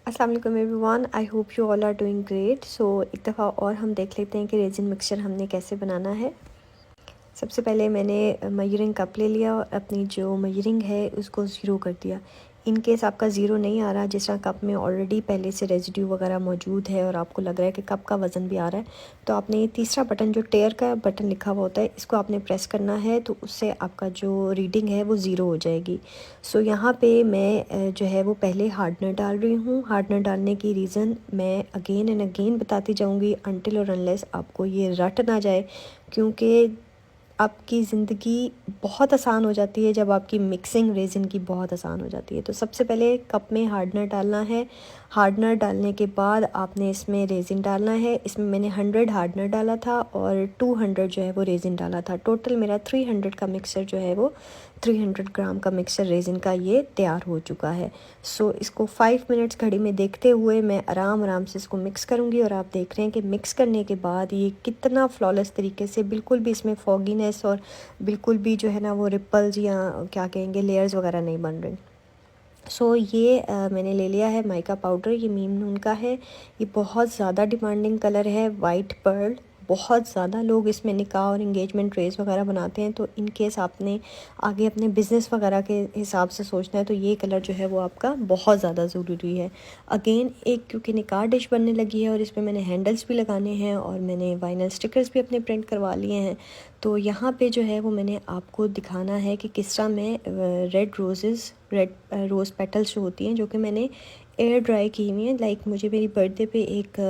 अस्सलाम वालेकुम everyone, I hope you all are doing great. So एक दफ़ा और हम देख लेते हैं कि रेजिन मिक्सचर हमने कैसे बनाना है। सबसे पहले मैंने मेजरिंग कप ले लिया और अपनी जो मेजरिंग है उसको ज़ीरो कर दिया। इन केस आपका ज़ीरो नहीं आ रहा, जिस तरह कप में ऑलरेडी पहले से रेजिड्यू वगैरह मौजूद है और आपको लग रहा है कि कप का वज़न भी आ रहा है, तो आपने ये तीसरा बटन जो टेयर का बटन लिखा हुआ होता है, इसको आपने प्रेस करना है, तो उससे आपका जो रीडिंग है वो ज़ीरो हो जाएगी। सो यहाँ पे मैं जो है वो पहले हार्डनर डाल रही हूँ। हार्डनर डालने की रीज़न मैं अगेन एंड अगेन बताती जाऊँगी अनटिल और अनलेस आपको ये रट ना जाए, क्योंकि आपकी ज़िंदगी बहुत आसान हो जाती है जब आपकी मिक्सिंग रेज़िन की बहुत आसान हो जाती है। तो सबसे पहले कप में हार्डनर डालना है। हार्डनर डालने के बाद आपने इसमें रेज़िन डालना है। इसमें मैंने 100 हार्डनर डाला था और 200 जो है वो रेज़िन डाला था। टोटल मेरा 300 का मिक्सर जो है वो 300 ग्राम का मिक्सर रेज़िन का ये तैयार हो चुका है। सो इसको 5 मिनट्स घड़ी में देखते हुए मैं आराम आराम से इसको मिक्स करूँगी और आप देख रहे हैं कि मिक्स करने के बाद ये कितना फ्लॉलेस तरीके से, बिल्कुल भी इसमें फॉगीनेस और बिल्कुल भी जो है ना वो रिपल्स या क्या कहेंगे लेयर्स वगैरह नहीं बन रही। सो ये मैंने ले लिया है माइका पाउडर। ये मीम नून का है। ये बहुत ज़्यादा डिमांडिंग कलर है, वाइट पर्ल। बहुत ज़्यादा लोग इसमें निकाह और इंगेजमेंट रेस वगैरह बनाते हैं, तो इन केस आपने आगे अपने बिज़नेस वगैरह के हिसाब से सोचना है तो ये कलर जो है वो आपका बहुत ज़्यादा ज़रूरी है। अगेन एक क्योंकि निकाह डिश बनने लगी है और इसमें मैंने हैंडल्स भी लगाने हैं और मैंने वाइनल स्टिकर्स भी अपने प्रिंट करवा लिए हैं। तो यहाँ पे जो है वो मैंने आपको दिखाना है कि किस तरह मैं रेड रोज़ पेटल्स जो होती हैं, जो कि मैंने एयर ड्राई की हुई हैं। लाइक मुझे मेरी बर्थडे पे एक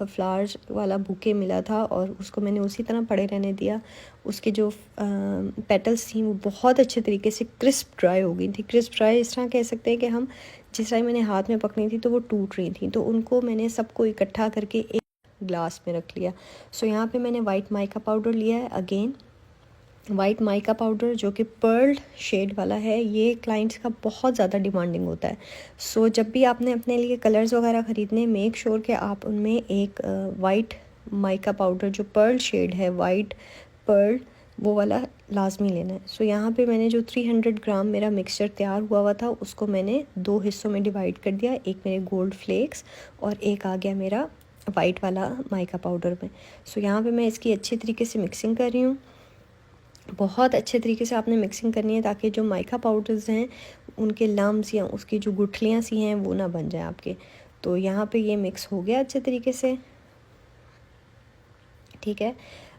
फ्लावर्स वाला बुके मिला था और उसको मैंने उसी तरह पड़े रहने दिया। उसके जो पेटल्स थी वो बहुत अच्छे तरीके से क्रिस्प ड्राई हो गई थी। क्रिस्प ड्राई इस तरह कह सकते हैं कि हम जिस तरह मैंने हाथ में पकड़ी थी तो वो टूट रही थी, तो उनको मैंने सबको इकट्ठा करके एक ग्लास में रख लिया। सो यहाँ पे मैंने वाइट माइका पाउडर लिया है। अगेन वाइट माइका पाउडर जो कि पर्ल शेड वाला है, ये क्लाइंट्स का बहुत ज़्यादा डिमांडिंग होता है। सो जब भी आपने अपने लिए कलर्स वगैरह ख़रीदने, मेक श्योर कि आप उनमें एक वाइट माइका पाउडर जो पर्ल शेड है, वाइट पर्ल, वो वाला लाजमी लेना है। सो यहाँ पे मैंने जो 300 ग्राम मेरा मिक्सचर तैयार हुआ था उसको मैंने 2 हिस्सों में डिवाइड कर दिया। एक मेरे गोल्ड फ्लेक्स और एक आ गया मेरा वाइट वाला माइका पाउडर में। सो यहाँ पे मैं इसकी अच्छी तरीके से मिक्सिंग कर रही हूँ। बहुत अच्छे तरीके से आपने मिक्सिंग करनी है ताकि जो माइका पाउडर्स हैं उनके लम्स या उसकी जो गुठलियाँ सी हैं वो ना बन जाए आपके। तो यहाँ पे ये मिक्स हो गया अच्छे तरीके से, ठीक है।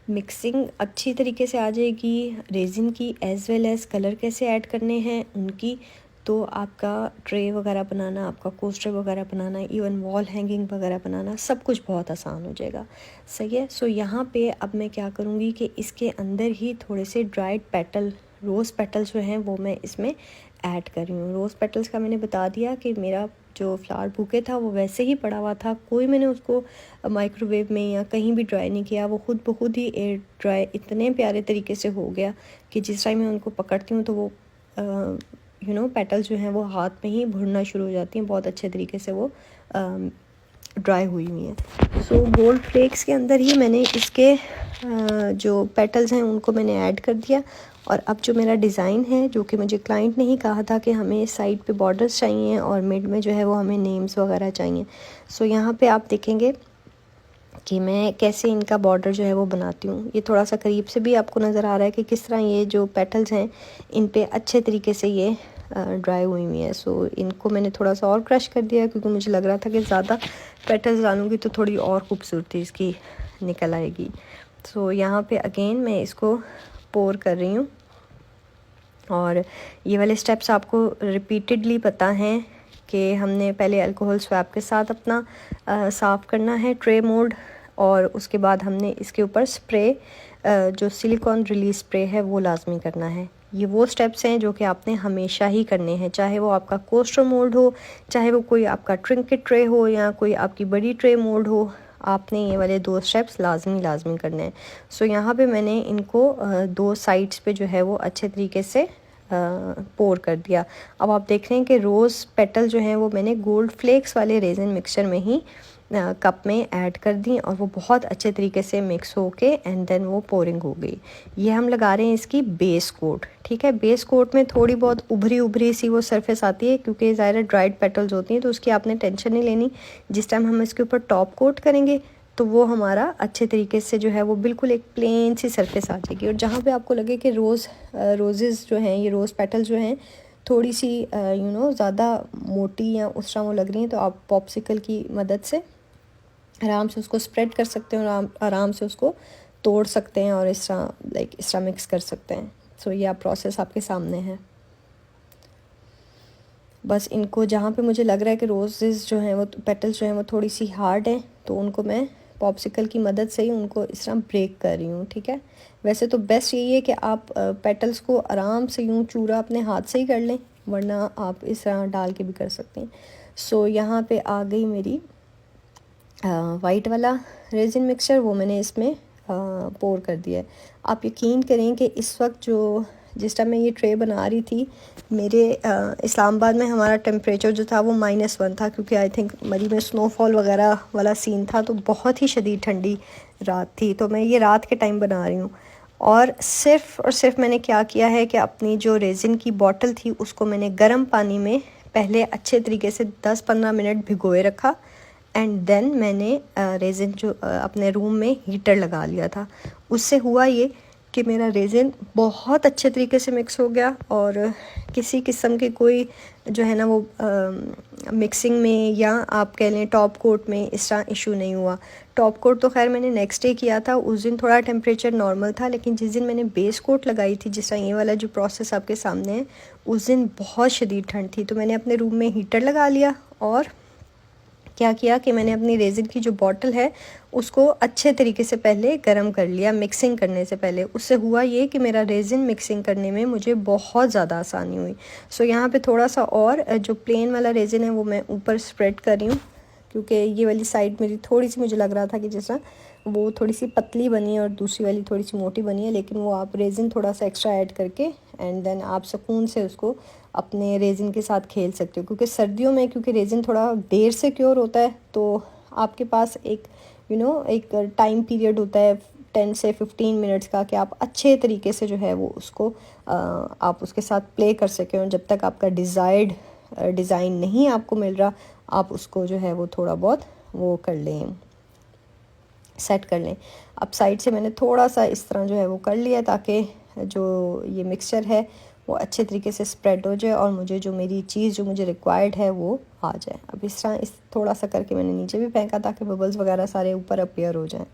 मिक्सिंग अच्छी तरीके से आ जाएगी रेज़िन की, एज़ वेल एज़ कलर कैसे ऐड करने हैं उनकी। तो आपका ट्रे वगैरह बनाना, आपका कोस्टर वगैरह बनाना, इवन वॉल हैंगिंग वगैरह बनाना, सब कुछ बहुत आसान हो जाएगा। सही है। सो यहाँ पे अब मैं क्या करूँगी कि इसके अंदर ही थोड़े से ड्राइड पेटल, रोज़ पेटल्स जो हैं वो मैं इसमें ऐड कर रही हूँ। रोज़ पेटल्स का मैंने बता दिया कि मेरा जो फ्लावर बुके था वो वैसे ही पड़ा हुआ था, कोई मैंने उसको माइक्रोवेव में या कहीं भी ड्राई नहीं किया। वो खुद ब खुद ही एयर ड्राई इतने प्यारे तरीके से हो गया कि जिस टाइम मैं उनको पकड़ती हूँ तो वो पेटल्स जो हैं वो हाथ में ही भुनना शुरू हो जाती हैं। बहुत अच्छे तरीके से वो ड्राई हुई हुई हैं। सो गोल्ड फ्लेक्स के अंदर ही मैंने इसके जो पेटल्स हैं उनको मैंने ऐड कर दिया। और अब जो मेरा डिज़ाइन है, जो कि मुझे क्लाइंट ने ही कहा था कि हमें साइड पे बॉर्डर्स चाहिए और मिड में जो है वो हमें नेम्स वगैरह चाहिए। सो यहाँ पे आप देखेंगे कि मैं कैसे इनका बॉर्डर जो है वो बनाती हूँ। ये थोड़ा सा करीब से भी आपको नज़र आ रहा है कि किस तरह ये जो पेटल्स हैं इन पे अच्छे तरीके से ये ड्राई हुई हुई है। सो इनको मैंने थोड़ा सा और क्रश कर दिया क्योंकि मुझे लग रहा था कि ज़्यादा पेटल्स डालूँगी तो थोड़ी और खूबसूरती इसकी निकल आएगी। सो यहाँ पे अगेन मैं इसको पोर कर रही हूँ और ये वाले स्टेप्स आपको रिपीटेडली पता हैं कि हमने पहले अल्कोहल स्वैप के साथ अपना साफ़ करना है ट्रे मोल्ड, और उसके बाद हमने इसके ऊपर स्प्रे जो सिलिकॉन रिलीज स्प्रे है वो लाजमी करना है। ये वो स्टेप्स हैं जो कि आपने हमेशा ही करने हैं, चाहे वो आपका कोस्टर मोल्ड हो, चाहे वो कोई आपका ट्रिंकेट ट्रे हो या कोई आपकी बड़ी ट्रे मोल्ड हो, आपने ये वाले 2 स्टेप्स लाजमी करने हैं। सो यहाँ पे मैंने इनको 2 साइड्स पे जो है वो अच्छे तरीके से पोर कर दिया। अब आप देख रहे हैं कि रोज़ पेटल जो हैं वो मैंने गोल्ड फ्लेक्स वाले रेज़िन मिक्सचर में ही कप में ऐड कर दी और वो बहुत अच्छे तरीके से मिक्स होके एंड देन वो पोरिंग हो गई। ये हम लगा रहे हैं इसकी बेस कोट, ठीक है। बेस कोट में थोड़ी बहुत उभरी उभरी सी वो सरफेस आती है क्योंकि ज़ाहिर ड्राइड पेटल्स होती हैं, तो उसकी आपने टेंशन नहीं लेनी। जिस टाइम हम इसके ऊपर टॉप कोट करेंगे तो वो हमारा अच्छे तरीके से जो है वो बिल्कुल एक प्लेन सी सरफेस आ जाएगी। और जहाँ पे आपको लगे कि रोज़ेज़ जो हैं, ये रोज़ पेटल जो हैं थोड़ी सी ज़्यादा मोटी या उस तरह वो लग रही हैं, तो आप पॉप्सिकल की मदद से आराम से उसको स्प्रेड कर सकते हैं और आराम से उसको तोड़ सकते हैं और इस तरह मिक्स कर सकते हैं। सो ये आप प्रोसेस आपके सामने है। बस इनको जहाँ पे मुझे लग रहा है कि रोजेज़ जो हैं वो पेटल्स जो हैं वो थोड़ी सी हार्ड हैं, तो उनको मैं पॉप्सिकल की मदद से ही उनको इस तरह ब्रेक कर रही हूँ, ठीक है। वैसे तो बेस्ट यही है कि आप पेटल्स को आराम से यूँ चूरा अपने हाथ से ही कर लें, वरना आप इस तरह डाल के भी कर सकते हैं। सो यहाँ पे आ गई मेरी वाइट वाला रेजिन मिक्सचर, वो मैंने इसमें पोर कर दिया है। आप यकीन करें कि इस वक्त जिस टाइम मैं ये ट्रे बना रही थी, मेरे इस्लामाबाद में हमारा टेम्परेचर जो था वो -1 था, क्योंकि आई थिंक मरी में स्नोफॉल वगैरह वाला सीन था, तो बहुत ही शदीद ठंडी रात थी। तो मैं ये रात के टाइम बना रही हूँ और सिर्फ मैंने क्या किया है कि अपनी जो रेजिन की बॉटल थी उसको मैंने गर्म पानी में पहले अच्छे तरीके से 10-15 मिनट भिगोए रखा एंड देन मैंने रेजिन जो अपने रूम में हीटर लगा लिया था। उससे हुआ ये कि मेरा रेजिन बहुत अच्छे तरीके से मिक्स हो गया और किसी किस्म की कोई जो है ना वो मिक्सिंग में या आप कह लें टॉप कोट में इस तरह इशू नहीं हुआ। टॉप कोट तो खैर मैंने नेक्स्ट डे किया था, उस दिन थोड़ा टेम्परेचर नॉर्मल था, लेकिन जिस दिन मैंने बेस कोट लगाई थी, जिस तरह ये वाला जो प्रोसेस आपके सामने है, उस दिन बहुत शदीद ठंड थी। तो मैंने अपने रूम में हीटर लगा लिया और क्या किया कि मैंने अपनी रेजिन की जो बॉटल है उसको अच्छे तरीके से पहले गर्म कर लिया मिक्सिंग करने से पहले। उससे हुआ ये कि मेरा रेजिन मिक्सिंग करने में मुझे बहुत ज़्यादा आसानी हुई। सो यहाँ पे थोड़ा सा और जो प्लेन वाला रेजिन है वो मैं ऊपर स्प्रेड कर रही हूँ, क्योंकि ये वाली साइड मेरी थोड़ी सी मुझे लग रहा था कि जैसा वो थोड़ी सी पतली बनी है और दूसरी वाली थोड़ी सी मोटी बनी है, लेकिन वो आप रेजिन थोड़ा सा एक्स्ट्रा ऐड करके एंड देन आप सुकून से उसको अपने रेजिन के साथ खेल सकते हो। क्योंकि सर्दियों में क्योंकि रेजिन थोड़ा देर से क्योर होता है, तो आपके पास एक एक टाइम पीरियड होता है 10 से 15 मिनट्स का कि आप अच्छे तरीके से जो है वो उसको आप उसके साथ प्ले कर सकें, और जब तक आपका डिज़ायर्ड डिज़ाइन नहीं आपको मिल रहा, आप उसको जो है वो थोड़ा बहुत वो कर लें, सेट कर लें। अब साइड से मैंने थोड़ा सा इस तरह जो है वो कर लिया ताकि जो ये मिक्सचर है वो अच्छे तरीके से स्प्रेड हो जाए और मुझे जो मेरी चीज़ जो मुझे रिक्वायर्ड है वो आ जाए। अब इस तरह थोड़ा सा करके मैंने नीचे भी फेंका ताकि बबल्स वगैरह सारे ऊपर अपीयर हो जाएं।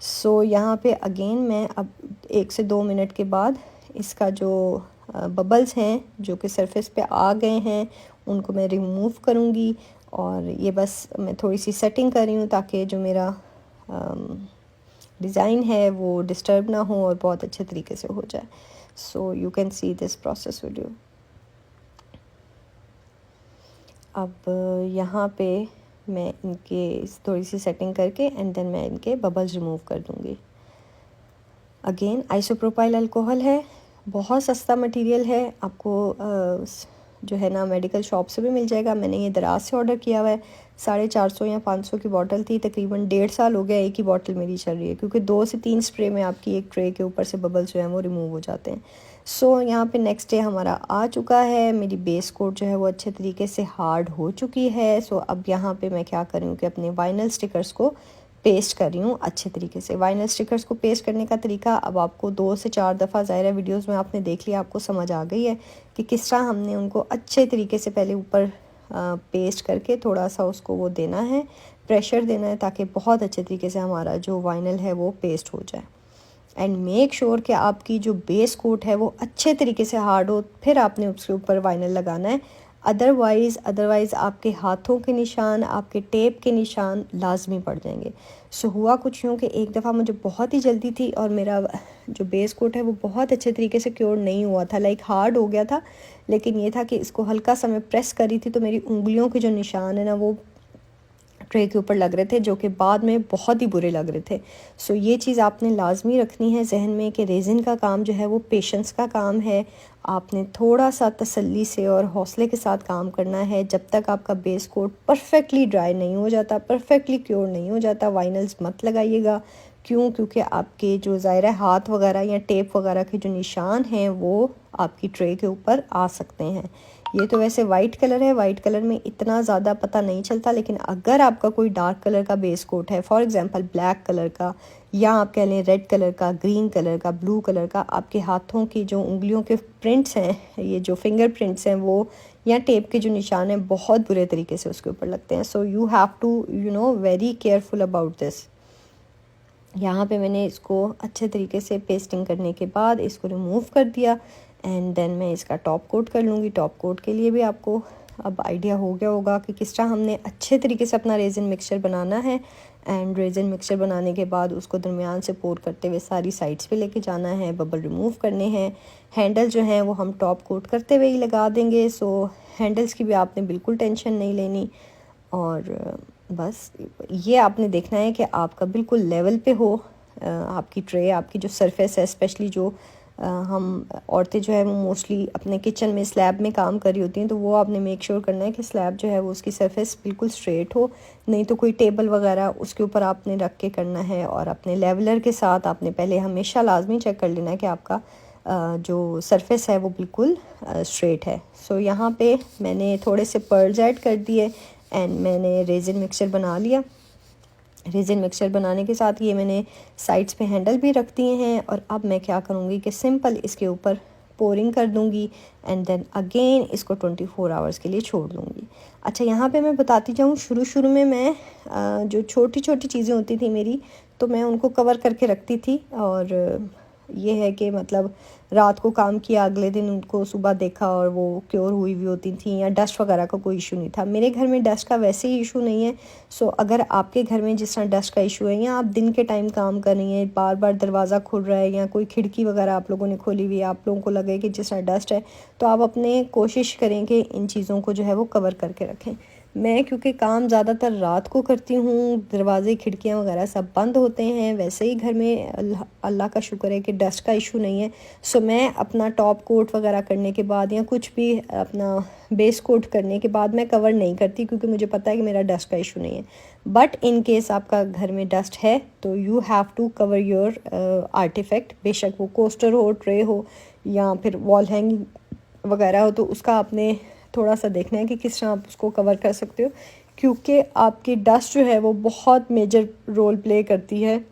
सो यहाँ पे अगेन मैं अब 1 से 2 मिनट के बाद इसका जो बबल्स हैं जो कि सरफेस पे आ गए हैं उनको मैं रिमूव करूँगी, और ये बस मैं थोड़ी सी सेटिंग कर रही हूँ ताकि जो मेरा डिज़ाइन है वो डिस्टर्ब ना हो और बहुत अच्छे तरीके से हो जाए। So you can see this process video. अब यहाँ पे मैं इनके थोड़ी सी सेटिंग करके एंड देन मैं इनके बबल्स रिमूव कर दूँगी। अगेन आइसोप्रोपाइल अल्कोहल है, बहुत सस्ता मटेरियल है, आपको जो है ना मेडिकल शॉप से भी मिल जाएगा। मैंने ये दराज से ऑर्डर किया हुआ है, 450 या 500 की बॉटल थी, तकरीबन 1.5 साल हो गया एक ही बॉटल मेरी चल रही है, क्योंकि 2 से 3 स्प्रे में आपकी एक ट्रे के ऊपर से बबल्स जो हैं वो रिमूव हो जाते हैं। सो यहाँ पे नेक्स्ट डे हमारा आ चुका है, मेरी बेस कोट जो है वो अच्छे तरीके से हार्ड हो चुकी है। सो अब यहाँ पे मैं क्या कर रही हूँ कि अपने वाइनल स्टिकर्स को पेस्ट कर रही हूँ अच्छे तरीके से। वाइनल स्टिकर्स को पेस्ट करने का तरीका अब आपको 2 से 4 दफ़ा ज़ाहिर वीडियोस में आपने देख लिया, आपको समझ आ गई है कि किस तरह हमने उनको अच्छे तरीके से पहले ऊपर पेस्ट करके थोड़ा सा उसको वो देना है, प्रेशर देना है, ताकि बहुत अच्छे तरीके से हमारा जो वाइनल है वो पेस्ट हो जाए। एंड मेक श्योर कि आपकी जो बेस कोट है वो अच्छे तरीके से हार्ड हो, फिर आपने उसके ऊपर वाइनल लगाना है। अदरवाइज़ आपके हाथों के निशान, आपके टेप के निशान लाजमी पड़ जाएंगे। सो हुआ कुछ यूँ कि एक दफ़ा मुझे बहुत ही जल्दी थी और मेरा जो बेस कोट है वो बहुत अच्छे तरीके से क्योर नहीं हुआ था, लाइक हार्ड हो गया था, लेकिन ये था कि इसको हल्का सा मैं प्रेस करी थी तो मेरी उंगलियों के जो निशान है ना वो ट्रे के ऊपर लग रहे थे, जो कि बाद में बहुत ही बुरे लग रहे थे। सो ये चीज़ आपने लाजमी रखनी है जहन में कि रेज़िन का काम जो है वो पेशेंस का काम है। आपने थोड़ा सा तसल्ली से और हौसले के साथ काम करना है। जब तक आपका बेस कोट परफेक्टली ड्राई नहीं हो जाता, परफेक्टली क्योर नहीं हो जाता, वाइनल्स मत लगाइएगा। क्यों? क्योंकि आपके जो ज़ाहिर हाथ वगैरह या टेप वगैरह के जो निशान हैं वो आपकी ट्रे के ऊपर आ सकते हैं। ये तो वैसे वाइट कलर है, वाइट कलर में इतना ज़्यादा पता नहीं चलता, लेकिन अगर आपका कोई डार्क कलर का बेस कोट है, फॉर एग्जांपल ब्लैक कलर का, या आप कह लें रेड कलर का, ग्रीन कलर का, ब्लू कलर का, आपके हाथों की जो उंगलियों के प्रिंट्स हैं, ये जो फिंगर प्रिंट्स हैं वो, या टेप के जो निशान हैं, बहुत बुरे तरीके से उसके ऊपर लगते हैं। So you have to very careful about this. यहाँ पे मैंने इसको अच्छे तरीके से पेस्टिंग करने के बाद इसको रिमूव कर दिया एंड देन मैं इसका टॉप कोट कर लूँगी। टॉप कोट के लिए भी आपको अब आइडिया हो गया होगा कि किस तरह हमने अच्छे तरीके से अपना रेज़िन मिक्सचर बनाना है। एंड रेज़िन मिक्सचर बनाने के बाद उसको दरमियान से पोर करते हुए सारी साइड्स पे लेके जाना है, बबल रिमूव करने हैं। हैंडल जो हैं वो हम टॉप कोट करते हुए ही लगा देंगे। सो हैंडल्स की भी आपने बिल्कुल टेंशन नहीं लेनी, और बस ये आपने देखना है कि आपका बिल्कुल लेवल पे हो आपकी ट्रे, आपकी जो सरफेस है, स्पेशली जो हम औरतें जो है वो मोस्टली अपने किचन में स्लैब में काम कर रही होती हैं, तो वो आपने मेक श्योर करना है कि स्लैब जो है वो उसकी सरफेस बिल्कुल स्ट्रेट हो। नहीं तो कोई टेबल वगैरह उसके ऊपर आपने रख के करना है, और अपने लेवलर के साथ आपने पहले हमेशा लाजमी चेक कर लेना है कि आपका जो सरफेस है वो बिल्कुल स्ट्रेट है। सो यहाँ पे मैंने थोड़े से पर्ल्स ऐड कर दिए एंड मैंने रेज़िन मिक्सचर बना लिया। रेज़िन मिक्सचर बनाने के साथ ये मैंने साइड्स पे हैंडल भी रख दिए हैं, और अब मैं क्या करूँगी कि सिंपल इसके ऊपर पोरिंग कर दूँगी एंड देन अगेन इसको 24 आवर्स के लिए छोड़ दूँगी। अच्छा, यहाँ पे मैं बताती जाऊँ, शुरू में मैं जो छोटी छोटी चीज़ें होती थी मेरी, तो मैं उनको कवर करके रखती थी, और ये है कि मतलब रात को काम किया, अगले दिन उनको सुबह देखा और वो क्योर हुई हुई होती थी, या डस्ट वगैरह का कोई इशू नहीं था। मेरे घर में डस्ट का वैसे ही इशू नहीं है। सो अगर आपके घर में जिस तरह डस्ट का इशू है, या आप दिन के टाइम काम कर रही हैं, बार बार दरवाज़ा खुल रहा है, या कोई खिड़की वगैरह आप लोगों ने खोली हुई है, आप लोगों को लगे कि जिस तरह डस्ट है, तो आप अपने कोशिश करें कि इन चीज़ों को जो है वो कवर करके रखें। मैं क्योंकि काम ज़्यादातर रात को करती हूँ, दरवाज़े खिड़कियाँ वगैरह सब बंद होते हैं, वैसे ही घर में अल्लाह का शुक्र है कि डस्ट का इशू नहीं है। सो मैं अपना टॉप कोट वगैरह करने के बाद, या कुछ भी अपना बेस कोट करने के बाद, मैं कवर नहीं करती, क्योंकि मुझे पता है कि मेरा डस्ट का इशू नहीं है। बट इन केस आपका घर में डस्ट है तो you have to cover your artefact, बेशक वो कोस्टर हो, ट्रे हो, या फिर वॉल हैंगिंग वगैरह हो, तो उसका आपने थोड़ा सा देखना है कि किस तरह आप उसको कवर कर सकते हो, क्योंकि आपकी डस्ट जो है वो बहुत मेजर रोल प्ले करती है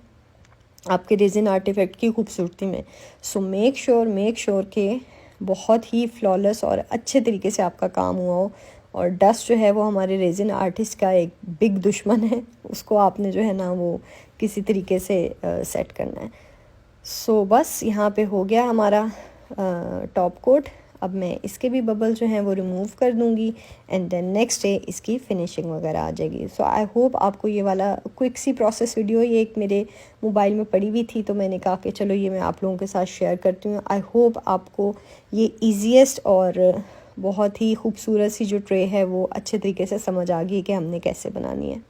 आपके रेज़िन आर्टिफैक्ट की खूबसूरती में। सो मेक श्योर कि बहुत ही फ्लॉलेस और अच्छे तरीके से आपका काम हुआ हो। और डस्ट जो है वो हमारे रेज़िन आर्टिस्ट का एक बिग दुश्मन है, उसको आपने जो है ना वो किसी तरीके से सेट करना है। सो बस यहाँ पे हो गया हमारा टॉप कोट। अब मैं इसके भी बबल जो हैं वो रिमूव कर दूँगी एंड देन नेक्स्ट डे इसकी फिनिशिंग वगैरह आ जाएगी। सो आई होप आपको ये वाला क्विक सी प्रोसेस वीडियो, ये एक मेरे मोबाइल में पड़ी हुई थी, तो मैंने कहा कि चलो ये मैं आप लोगों के साथ शेयर करती हूँ। आई होप आपको ये ईजीएस्ट और बहुत ही खूबसूरत सी जो ट्रे है वो अच्छे तरीके से समझ आ गई कि हमने कैसे बनानी है।